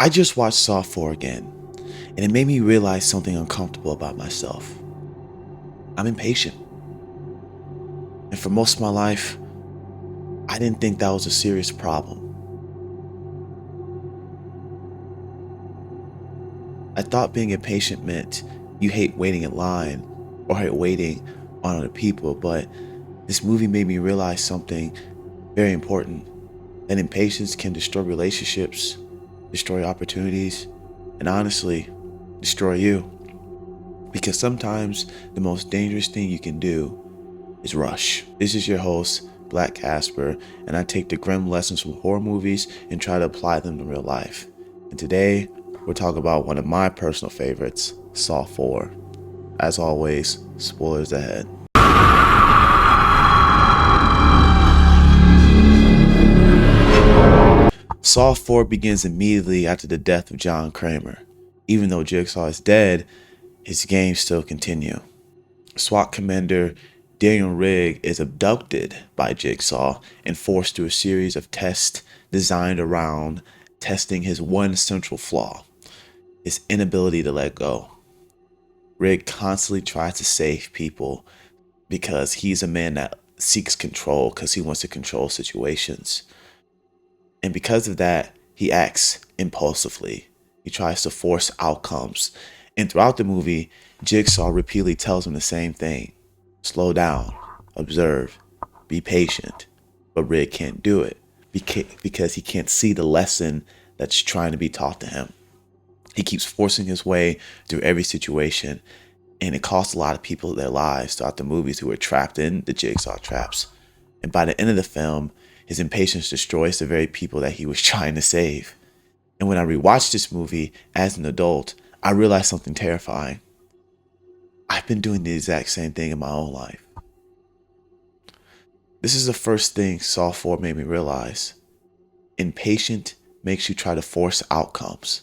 I just watched Saw 4 again, and it made me realize something uncomfortable about myself. I'm impatient. And for most of my life, I didn't think that was a serious problem. I thought being impatient meant you hate waiting in line or hate waiting on other people, but this movie made me realize something very important: that impatience can destroy relationships, destroy opportunities, and honestly, destroy you. Because sometimes the most dangerous thing you can do is rush. This is your host, Black Casper, and I take the grim lessons from horror movies and try to apply them to real life. And today, we're talking about one of my personal favorites, Saw 4. As always, spoilers ahead. Saw 4 begins immediately after the death of John Kramer. Even though Jigsaw is dead, his games still continue. SWAT Commander Daniel Rigg is abducted by Jigsaw and forced through a series of tests designed around testing his one central flaw: his inability to let go. Rigg constantly tries to save people because he's a man that seeks control because he wants to control situations. And because of that, he acts impulsively. He tries to force outcomes. And throughout the movie, Jigsaw repeatedly tells him the same thing: slow down, observe, be patient. But Rigg can't do it because he can't see the lesson that's trying to be taught to him. He keeps forcing his way through every situation, and it costs a lot of people their lives throughout the movies who are trapped in the Jigsaw traps. And by the end of the film, his impatience destroys the very people that he was trying to save. And when I rewatched this movie as an adult, I realized something terrifying. I've been doing the exact same thing in my own life. This is the first thing Saw 4 made me realize. Impatient makes you try to force outcomes.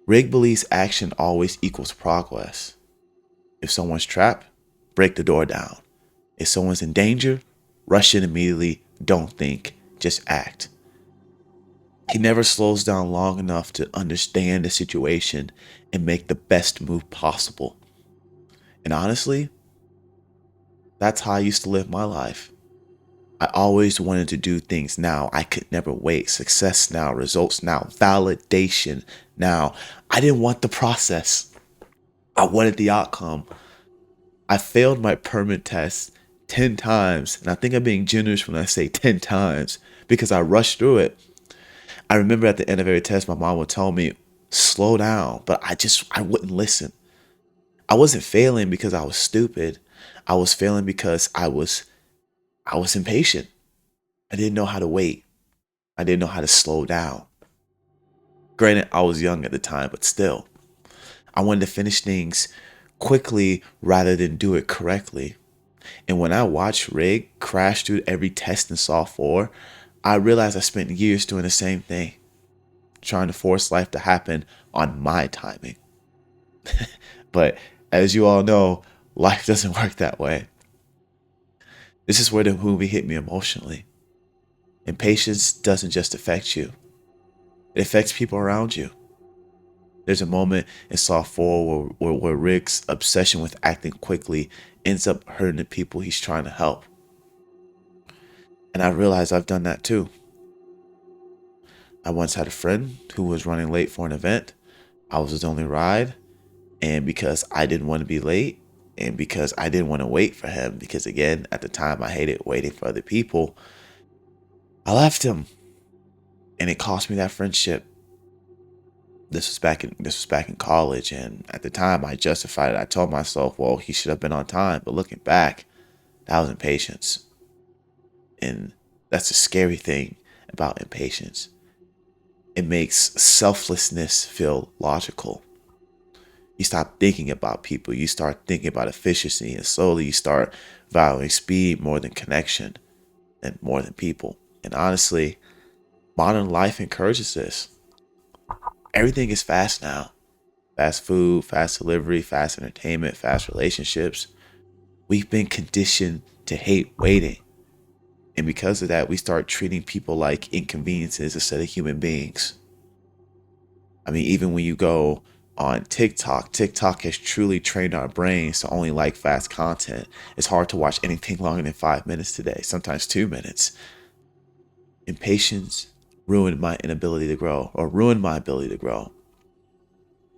Rigg believes action always equals progress. If someone's trapped, break the door down. If someone's in danger, rush in immediately. Don't think, just act. He never slows down long enough to understand the situation and make the best move possible. And honestly, that's how I used to live my life. I always wanted to do things now. I could never wait. Success now, results now, validation now. I didn't want the process. I wanted the outcome. I failed my permit test 10 times. And I think I'm being generous when I say 10 times because I rushed through it. I remember at the end of every test, my mom would tell me, slow down. But I wouldn't listen. I wasn't failing because I was stupid. I was failing because I was impatient. I didn't know how to wait. I didn't know how to slow down. Granted, I was young at the time, but still, I wanted to finish things quickly rather than do it correctly. And when I watched Rigg crash through every test in Saw 4, I realized I spent years doing the same thing, trying to force life to happen on my timing. But as you all know, life doesn't work that way. This is where the movie hit me emotionally. Impatience doesn't just affect you, it affects people around you. There's a moment in Saw 4 where Rick's obsession with acting quickly ends up hurting the people he's trying to help. And I realize I've done that too. I once had a friend who was running late for an event. I was his only ride. And because I didn't want to be late, and because I didn't want to wait for him, because again, at the time I hated waiting for other people, I left him. And it cost me that friendship. This was back in college, and at the time I justified it. I told myself, well, he should have been on time. But looking back, that was impatience. And that's the scary thing about impatience. It makes selflessness feel logical. You stop thinking about people. You start thinking about efficiency, and slowly you start valuing speed more than connection and more than people. And honestly, modern life encourages this. Everything is fast now. Fast food, fast delivery, fast entertainment, fast relationships. We've been conditioned to hate waiting. And because of that, we start treating people like inconveniences instead of human beings. I mean, even when you go on TikTok, TikTok has truly trained our brains to only like fast content. It's hard to watch anything longer than 5 minutes today, sometimes 2 minutes. Impatience ruined my inability to grow, or ruined my ability to grow.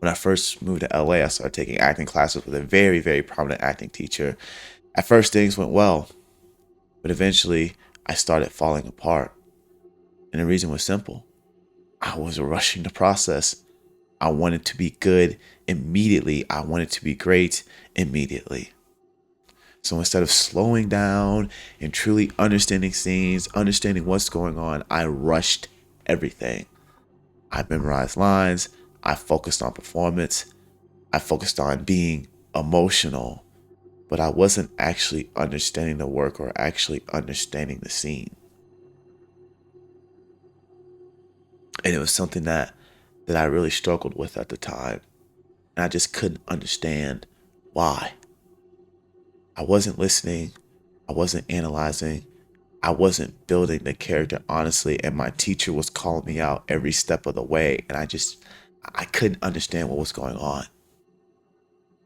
When I first moved to LA, I started taking acting classes with a very, very prominent acting teacher. At first, things went well, but eventually I started falling apart. And the reason was simple. I was rushing the process. I wanted to be good immediately. I wanted to be great immediately. So instead of slowing down and truly understanding scenes, understanding what's going on, I rushed everything. I memorized lines. I focused on performance. I focused on being emotional, but I wasn't actually understanding the work or actually understanding the scene. And it was something that I really struggled with at the time. And I just couldn't understand why. I wasn't listening. I wasn't analyzing. I wasn't building the character honestly. And my teacher was calling me out every step of the way. And I couldn't understand what was going on.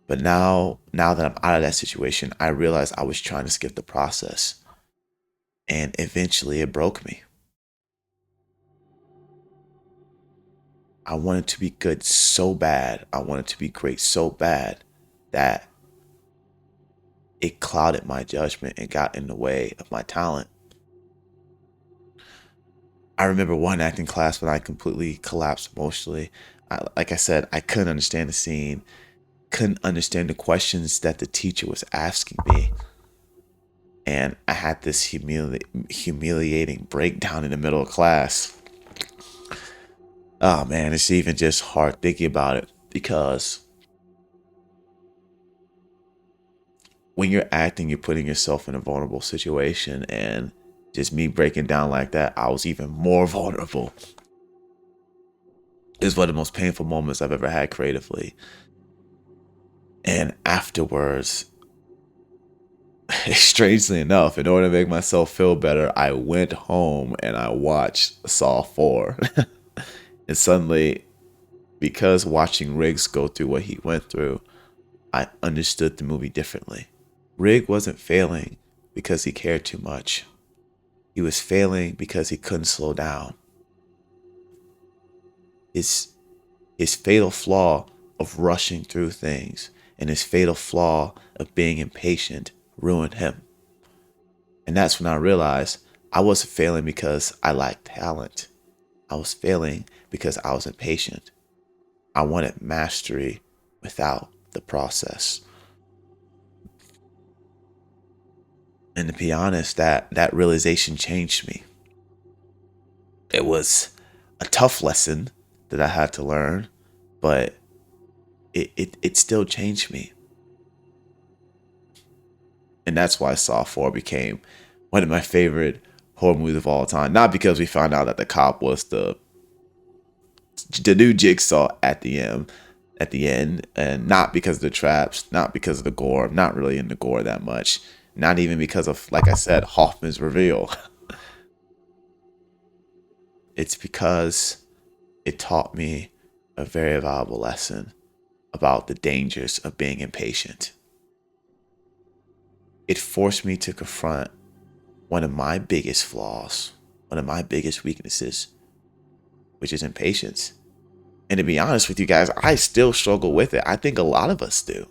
But now that I'm out of that situation, I realized I was trying to skip the process. And eventually it broke me. I wanted to be good so bad. I wanted to be great so bad that it clouded my judgment and got in the way of my talent. I remember one acting class when I completely collapsed emotionally. Like I said, I couldn't understand the scene, couldn't understand the questions that the teacher was asking me. And I had this humiliating breakdown in the middle of class. Oh man, it's even just hard thinking about it because when you're acting, you're putting yourself in a vulnerable situation. And just me breaking down like that, I was even more vulnerable. It was one of the most painful moments I've ever had creatively. And afterwards, strangely enough, in order to make myself feel better, I went home and I watched Saw 4. And suddenly, because watching Riggs go through what he went through, I understood the movie differently. Riggs wasn't failing because he cared too much. He was failing because he couldn't slow down. His fatal flaw of rushing through things and his fatal flaw of being impatient ruined him. And that's when I realized I wasn't failing because I lacked talent. I was failing because I was impatient. I wanted mastery without the process. And to be honest, that realization changed me. It was a tough lesson that I had to learn, but it still changed me. And that's why Saw 4 became one of my favorite horror movies of all time. Not because we found out that the cop was the new Jigsaw at the end, and not because of the traps, not because of the gore. I'm not really into gore that much. Not even because of, like I said, Hoffman's reveal. It's because it taught me a very valuable lesson about the dangers of being impatient. It forced me to confront one of my biggest flaws, one of my biggest weaknesses, which is impatience. And to be honest with you guys, I still struggle with it. I think a lot of us do.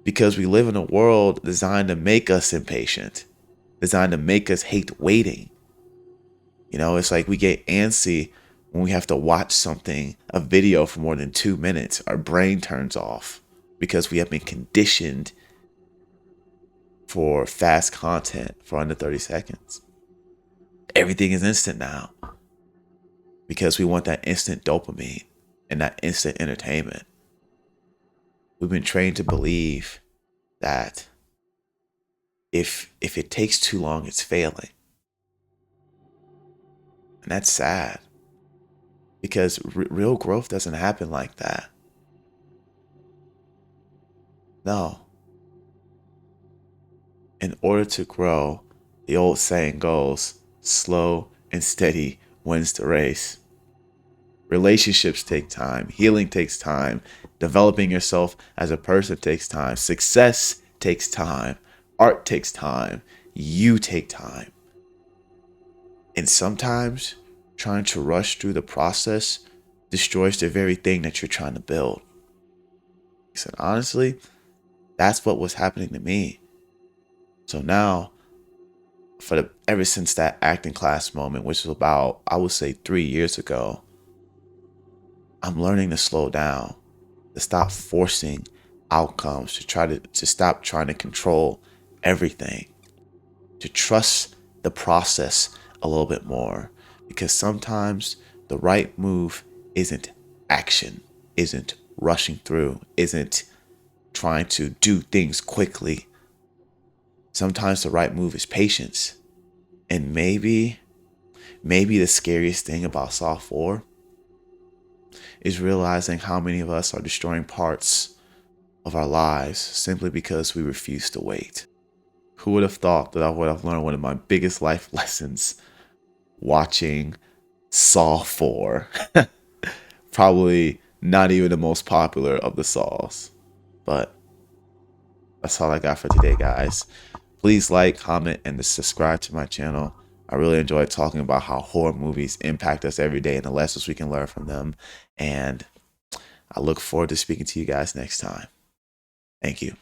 Because we live in a world designed to make us impatient, designed to make us hate waiting. You know, it's like we get antsy when we have to watch something, a video for more than 2 minutes. Our brain turns off because we have been conditioned for fast content for under 30 seconds. Everything is instant now because we want that instant dopamine and that instant entertainment. We've been trained to believe that if it takes too long, it's failing. And that's sad because real growth doesn't happen like that. No. In order to grow, the old saying goes, slow and steady wins the race. Relationships take time. Healing takes time. Developing yourself as a person takes time. Success takes time. Art takes time. You take time. And sometimes trying to rush through the process destroys the very thing that you're trying to build. And honestly, that's what was happening to me. So now, ever since that acting class moment, which was about, I would say 3 years ago, I'm learning to slow down, to stop forcing outcomes, to stop trying to control everything, to trust the process a little bit more. Because sometimes the right move isn't action, isn't rushing through, isn't trying to do things quickly. Sometimes the right move is patience. And maybe the scariest thing about Saw 4 is realizing how many of us are destroying parts of our lives simply because we refuse to wait. Who would have thought that I would have learned one of my biggest life lessons watching Saw 4? Probably not even the most popular of the Saws. But that's all I got for today, guys. Please like, comment, and subscribe to my channel. I really enjoy talking about how horror movies impact us every day and the lessons we can learn from them. And I look forward to speaking to you guys next time. Thank you.